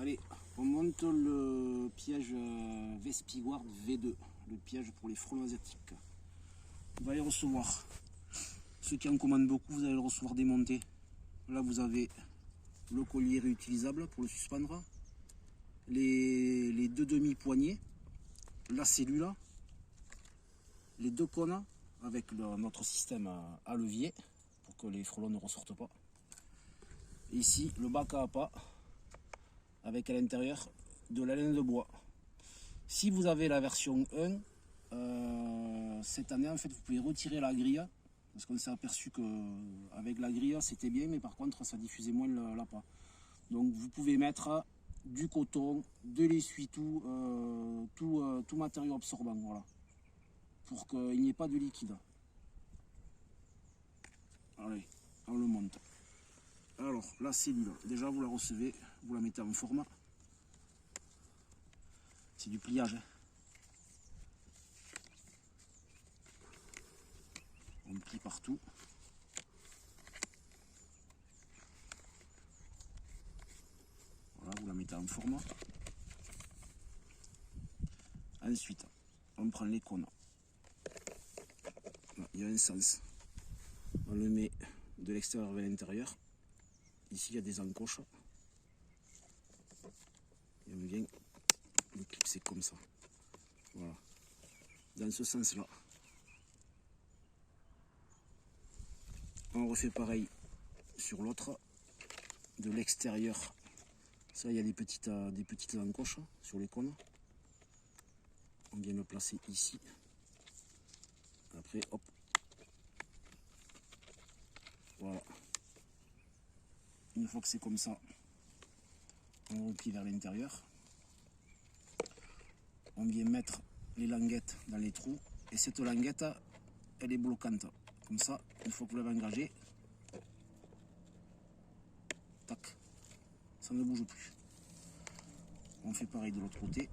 Allez, on monte le piège Vespiguard V2, le piège pour les frelons asiatiques. Vous allez recevoir, ceux qui en commandent beaucoup, vous allez le recevoir démonté. Là vous avez le collier réutilisable pour le suspendre, les deux demi-poignées, la cellule, les deux cônes avec notre système à levier pour que les frelons ne ressortent pas. Et ici le bac à appât avec à l'intérieur de la laine de bois. Si vous avez la version 1, cette année en fait vous pouvez retirer la grille parce qu'on s'est aperçu qu'avec la grille c'était bien, mais par contre ça diffusait moins l'appât. Donc vous pouvez mettre du coton, de l'essuie-tout, tout matériau absorbant, voilà, pour qu'il n'y ait pas de liquide. Allez, on le monte. Alors la cellule, déjà vous la recevez, vous la mettez en forme. C'est du pliage. On plie partout. Voilà, vous la mettez en forme. Ensuite, on prend les cônes. Là, il y a un sens. On le met de l'extérieur vers l'intérieur. Ici, il y a des encoches. Et on vient le clipser comme ça. Voilà. Dans ce sens-là. On refait pareil sur l'autre. De l'extérieur. Ça, il y a des petites encoches sur les cônes. On vient le placer ici. Après, hop. Voilà. Une fois que c'est comme ça, on replie vers l'intérieur. On vient mettre les languettes dans les trous. Et cette languette, elle est bloquante. Comme ça, une fois que vous l'avez engagée, tac, ça ne bouge plus. On fait pareil de l'autre côté.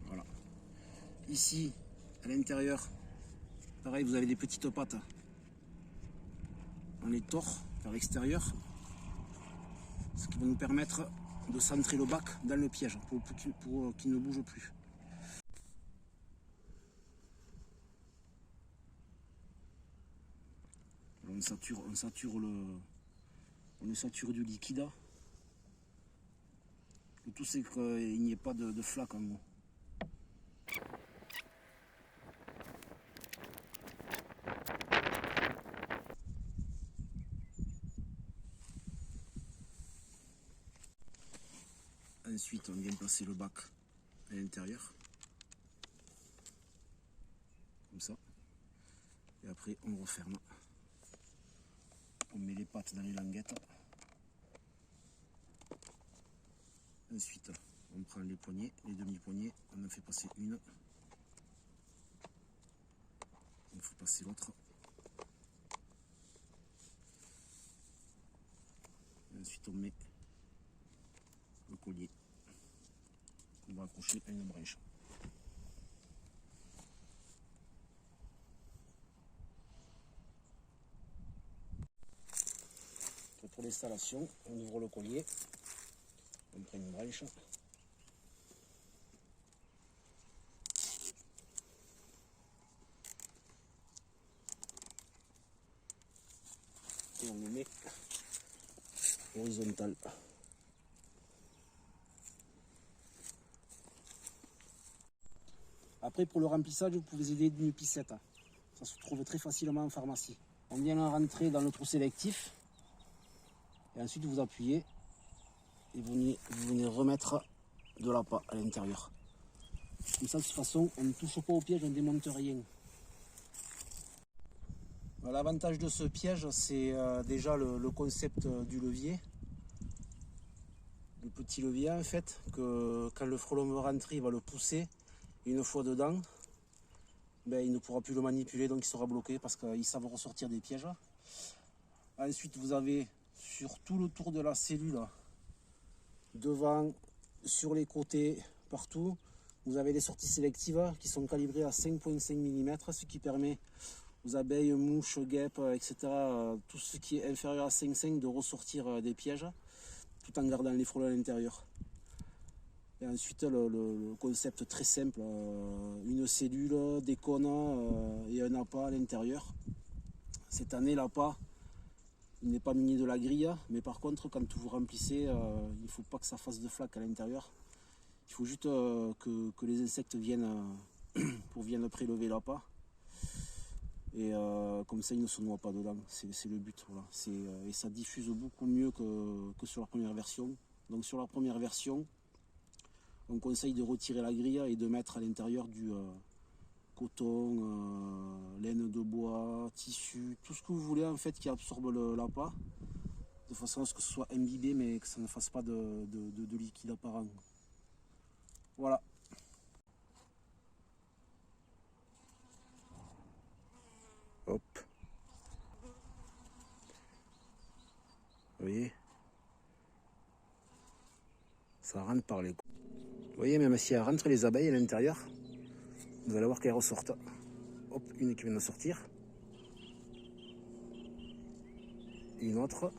Voilà. Ici, à l'intérieur, pareil, vous avez des petites pattes. On les tord vers l'extérieur, ce qui va nous permettre de centrer le bac dans le piège pour qu'il ne bouge plus. On sature du liquide. Le tout c'est qu'il n'y ait pas de flaque en haut. Ensuite, on vient placer le bac à l'intérieur, comme ça. Et après, on referme. On met les pattes dans les languettes. Ensuite, on prend les poignées, les demi-poignées, on en fait passer une. On fait passer l'autre. Ensuite, on met le collier. On va accrocher à une branche. Pour l'installation, on ouvre le collier, on prend une branche. Et on le met horizontal. Après, pour le remplissage, vous pouvez aider d'une piscette. Ça se trouve très facilement en pharmacie. On vient la rentrer dans le trou sélectif. Et ensuite, vous appuyez et vous venez remettre de l'appât à l'intérieur. Comme ça, de toute façon, on ne touche pas au piège, on ne démonte rien. L'avantage de ce piège, c'est déjà le concept du levier. Le petit levier, en fait, que quand le frelon veut rentrer, il va le pousser. Et une fois dedans, ben, il ne pourra plus le manipuler, donc il sera bloqué parce qu'ils savent ressortir des pièges. Ensuite, vous avez sur tout le tour de la cellule, devant, sur les côtés, partout, vous avez des sorties sélectives qui sont calibrées à 5,5 mm, ce qui permet aux abeilles, mouches, guêpes, etc., tout ce qui est inférieur à 5,5 de ressortir des pièges, tout en gardant les frelons à l'intérieur. Et ensuite, le concept très simple, une cellule, des cônes et un appât à l'intérieur. Cette année, l'appât, il n'est pas muni de la grille, mais par contre, quand vous remplissez, il ne faut pas que ça fasse de flaque à l'intérieur. Il faut juste que les insectes viennent prélever l'appât. Et comme ça, ils ne se noient pas dedans. C'est le but. Voilà. Et ça diffuse beaucoup mieux que sur la première version. Donc sur la première version, on conseille de retirer la grille et de mettre à l'intérieur du coton, laine de bois, tissu, tout ce que vous voulez en fait qui absorbe l'appât, de façon à ce que ce soit imbibé mais que ça ne fasse pas de liquide apparent. Voilà. Hop. Vous voyez, ça rentre par les coups. Vous voyez, même si elle rentre les abeilles à l'intérieur, vous allez voir qu'elles ressortent. Hop, une qui vient de sortir. Une autre.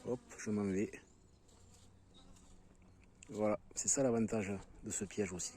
Hop, je m'en vais. Voilà, c'est ça l'avantage de ce piège aussi.